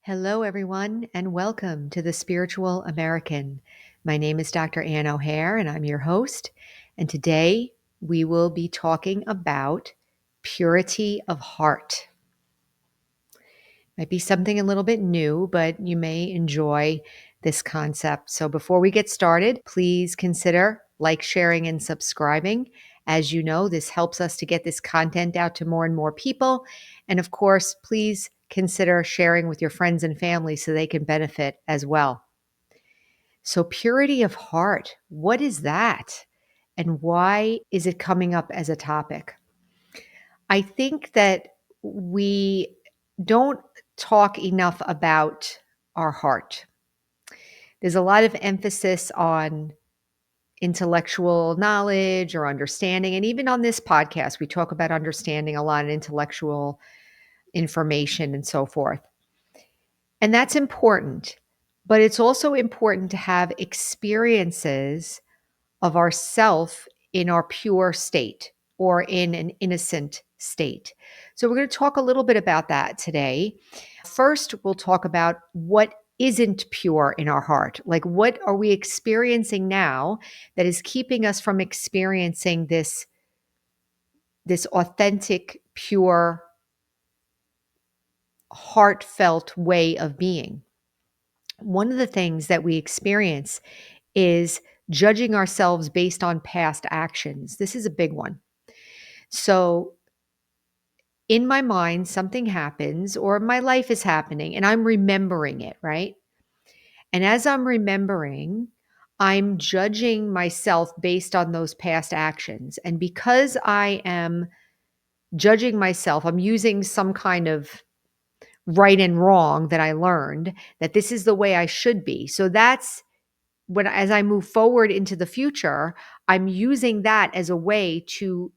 Hello, everyone, and welcome to the Spiritual American. My name is Dr. Ann O'Hare, and I'm your host. And today we will be talking about purity of heart. Might be something a little bit new, but you may enjoy this concept. So before we get started, please consider like, sharing, and subscribing. As you know, this helps us to get this content out to more and more people. And of course, please consider sharing with your friends and family so they can benefit as well. So, purity of heart, what is that? And why is it coming up as a topic? I think that we don't talk enough about our heart. There's a lot of emphasis on intellectual knowledge or understanding. And even on this podcast, we talk about understanding a lot of intellectual information and so forth. And that's important. But it's also important to have experiences of ourself in our pure state or in an innocent state. So we're going to talk a little bit about that today. First, we'll talk about what isn't pure in our heart. Like, what are we experiencing now that is keeping us from experiencing this authentic, pure, heartfelt way of being? One of the things that we experience is judging ourselves based on past actions. This is a big one. So, in my mind, something happens or my life is happening and I'm remembering it, right? And as I'm remembering, I'm judging myself based on those past actions. And because I am judging myself, I'm using some kind of right and wrong that I learned that this is the way I should be. So that's when, as I move forward into the future, I'm using that as a way to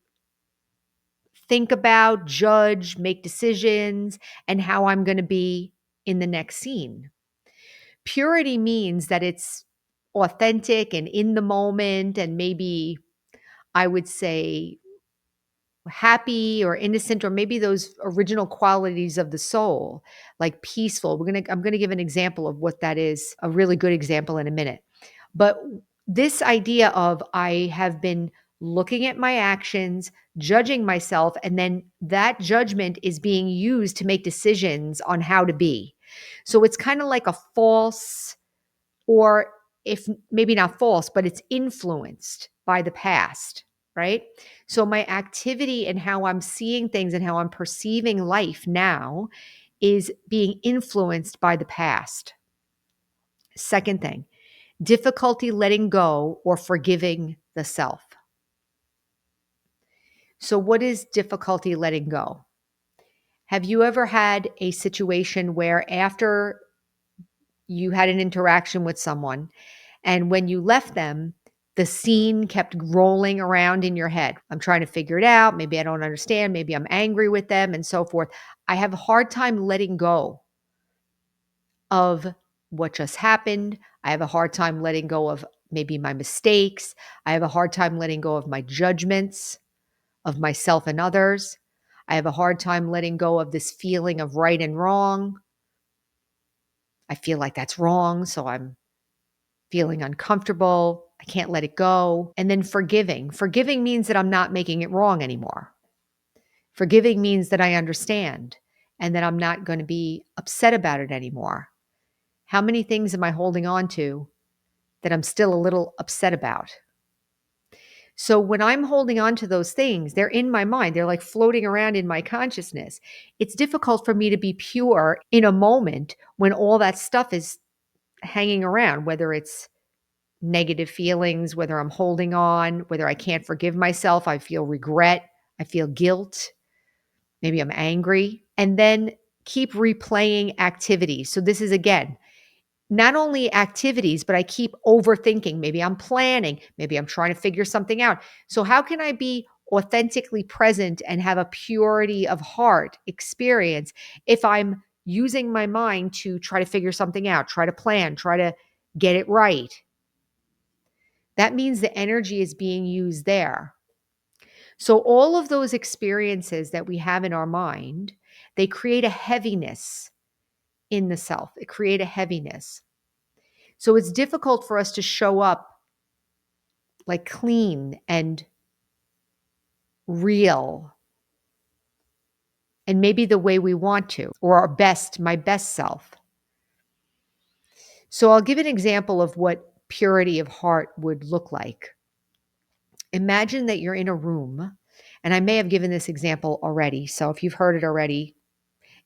think about, judge, make decisions, and how I'm going to be in the next scene. Purity means that it's authentic and in the moment, and maybe I would say happy or innocent, or maybe those original qualities of the soul, like peaceful. I'm going to give an example of what that is, a really good example in a minute. But this idea of I have been looking at my actions, judging myself, and then that judgment is being used to make decisions on how to be. So it's kind of like a false, or if maybe not false, but it's influenced by the past, right? So my activity and how I'm seeing things and how I'm perceiving life now is being influenced by the past. Second thing, difficulty letting go or forgiving the self. So, what is difficulty letting go? Have you ever had a situation where after you had an interaction with someone and when you left them, the scene kept rolling around in your head? I'm trying to figure it out. Maybe I don't understand. Maybe I'm angry with them and so forth. I have a hard time letting go of what just happened. I have a hard time letting go of maybe my mistakes. I have a hard time letting go of my judgments of myself and others. I have a hard time letting go of this feeling of right and wrong. I feel like that's wrong, so I'm feeling uncomfortable. I can't let it go. And then forgiving. Forgiving means that I'm not making it wrong anymore. Forgiving means that I understand and that I'm not going to be upset about it anymore. How many things am I holding on to that I'm still a little upset about? So when I'm holding on to those things, they're in my mind. They're like floating around in my consciousness. It's difficult for me to be pure in a moment when all that stuff is hanging around, whether it's negative feelings, whether I'm holding on, whether I can't forgive myself, I feel regret, I feel guilt, maybe I'm angry, and then keep replaying activities. So this is again, not only activities, but I keep overthinking. Maybe I'm planning, maybe I'm trying to figure something out. So, how can I be authentically present and have a purity of heart experience if I'm using my mind to try to figure something out, try to plan, try to get it right? That means the energy is being used there. So, all of those experiences that we have in our mind, they create a heaviness in the self. It create a heaviness. So it's difficult for us to show up like clean and real and maybe the way we want to, or our best, my best self. So I'll give an example of what purity of heart would look like. Imagine that you're in a room, and I may have given this example already. So if you've heard it already,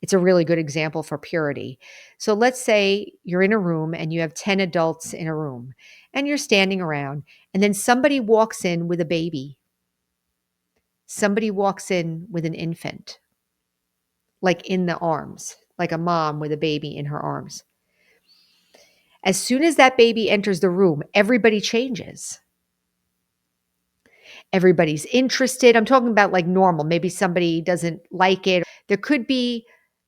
it's a really good example for purity. So let's say you're in a room and you have 10 adults in a room and you're standing around, and then somebody walks in with a baby. Somebody walks in with an infant, like in the arms, like a mom with a baby in her arms. As soon as that baby enters the room, everybody changes. Everybody's interested. I'm talking about like normal. Maybe somebody doesn't like it. There could be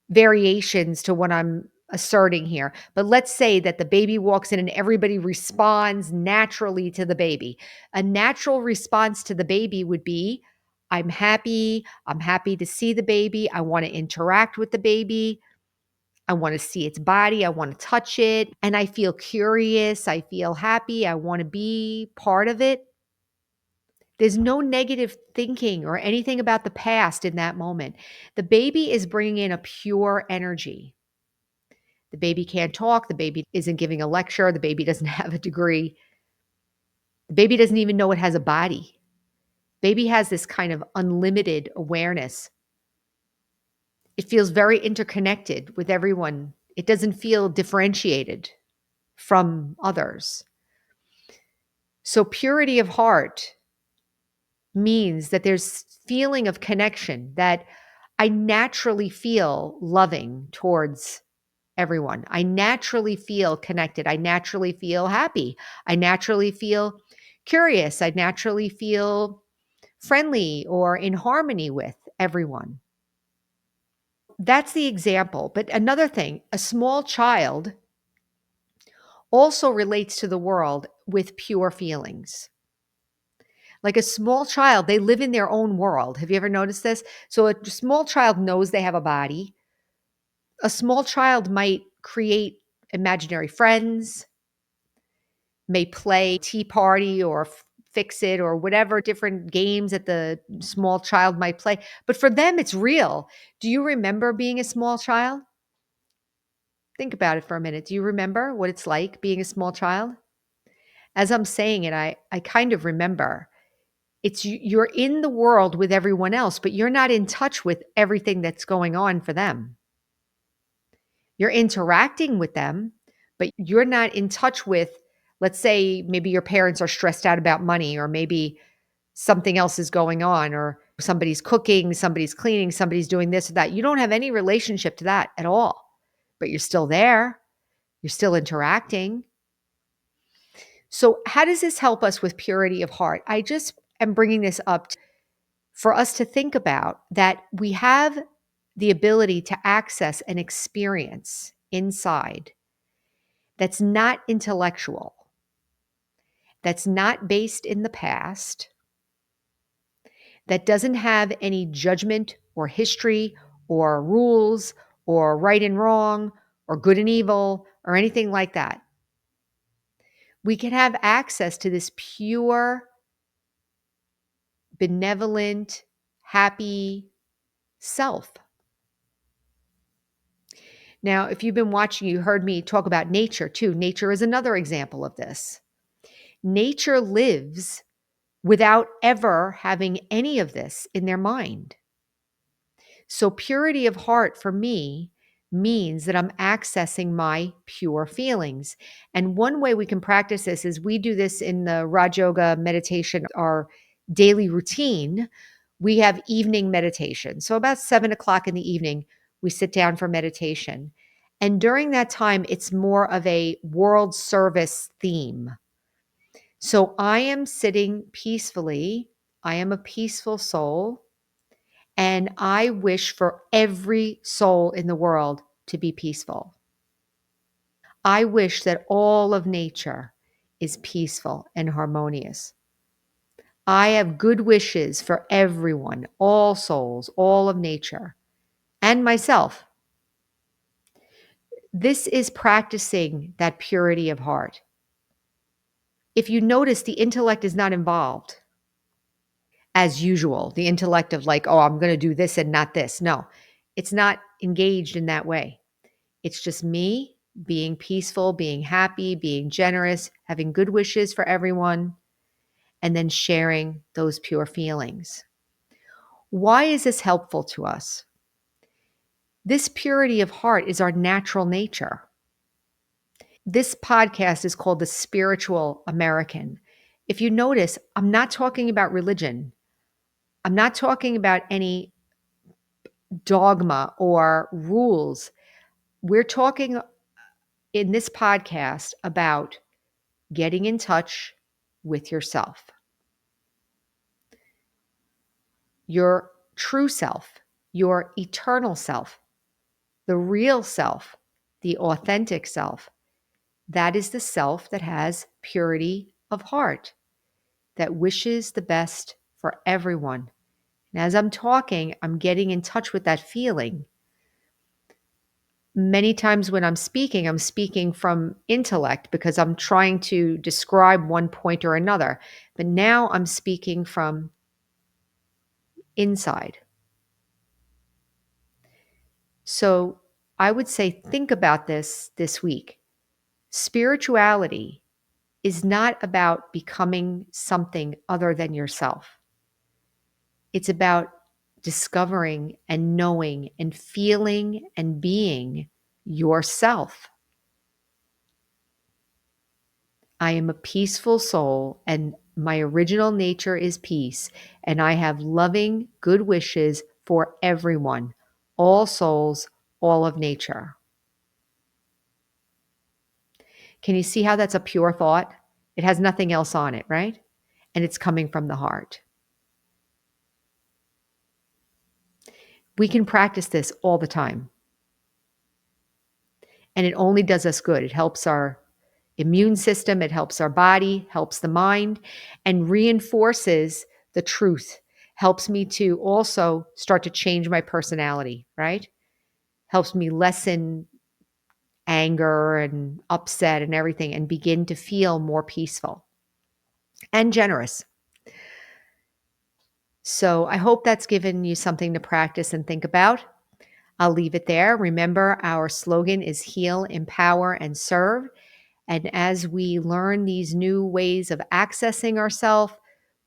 variations to what I'm asserting here. But let's say that the baby walks in and everybody responds naturally to the baby. A natural response to the baby would be, I'm happy. I'm happy to see the baby. I want to interact with the baby. I want to see its body. I want to touch it. And I feel curious. I feel happy. I want to be part of it. There's no negative thinking or anything about the past in that moment. The baby is bringing in a pure energy. The baby can't talk. The baby isn't giving a lecture. The baby doesn't have a degree. The baby doesn't even know it has a body. Baby has this kind of unlimited awareness. It feels very interconnected with everyone. It doesn't feel differentiated from others. So purity of heart means that there's feeling of connection, that I naturally feel loving towards everyone. I naturally feel connected. I naturally feel happy. I naturally feel curious. I naturally feel friendly or in harmony with everyone. That's the example. But another thing, a small child also relates to the world with pure feelings. Like a small child, they live in their own world. Have you ever noticed this? So a small child knows they have a body. A small child might create imaginary friends, may play tea party or fix it or whatever different games that the small child might play. But for them, it's real. Do you remember being a small child? Think about it for a minute. Do you remember what it's like being a small child? As I'm saying it, I kind of remember. You're in the world with everyone else, but you're not in touch with everything that's going on for them. You're interacting with them, but you're not in touch with, let's say, maybe your parents are stressed out about money, or maybe something else is going on, or somebody's cooking, somebody's cleaning, somebody's doing this or that. You don't have any relationship to that at all, but you're still there. You're still interacting. So, how does this help us with purity of heart? I just am bringing this up for us to think about that we have the ability to access an experience inside that's not intellectual, that's not based in the past, that doesn't have any judgment or history or rules or right and wrong or good and evil or anything like that. We can have access to this pure, benevolent, happy self. Now, if you've been watching, you heard me talk about nature too. Nature is another example of this. Nature lives without ever having any of this in their mind. So, purity of heart for me means that I'm accessing my pure feelings. And one way we can practice this is we do this in the Raj Yoga meditation, our daily routine. We have evening meditation. So, about 7 o'clock in the evening, we sit down for meditation. And during that time, it's more of a world service theme. So, I am sitting peacefully. I am a peaceful soul. And I wish for every soul in the world to be peaceful. I wish that all of nature is peaceful and harmonious. I have good wishes for everyone, all souls, all of nature, and myself. This is practicing that purity of heart. If you notice, the intellect is not involved as usual. The intellect of like, oh, I'm going to do this and not this. No, it's not engaged in that way. It's just me being peaceful, being happy, being generous, having good wishes for everyone, and then sharing those pure feelings. Why is this helpful to us? This purity of heart is our natural nature. This podcast is called The Spiritual American. If you notice, I'm not talking about religion. I'm not talking about any dogma or rules. We're talking in this podcast about getting in touch with yourself, your true self, your eternal self, the real self, the authentic self. That is the self that has purity of heart, that wishes the best for everyone. And as I'm talking, I'm getting in touch with that feeling. Many times when I'm speaking from intellect because I'm trying to describe one point or another. But now I'm speaking from inside. So I would say, think about this week. Spirituality is not about becoming something other than yourself. It's about discovering and knowing and feeling and being yourself. I am a peaceful soul, and my original nature is peace, and I have loving, good wishes for everyone, all souls, all of nature. Can you see how that's a pure thought? It has nothing else on it, right? And it's coming from the heart. We can practice this all the time. And it only does us good. It helps our immune system, it helps our body, helps the mind, and reinforces the truth. Helps me to also start to change my personality, right? Helps me lessen anger and upset and everything and begin to feel more peaceful and generous. So I hope that's given you something to practice and think about. I'll leave it there. Remember, our slogan is heal, empower, and serve. And as we learn these new ways of accessing ourselves,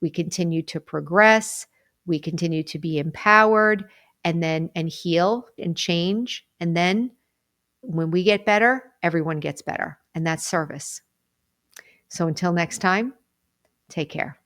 we continue to progress, we continue to be empowered and heal and change. And then when we get better, everyone gets better. And that's service. So until next time, take care.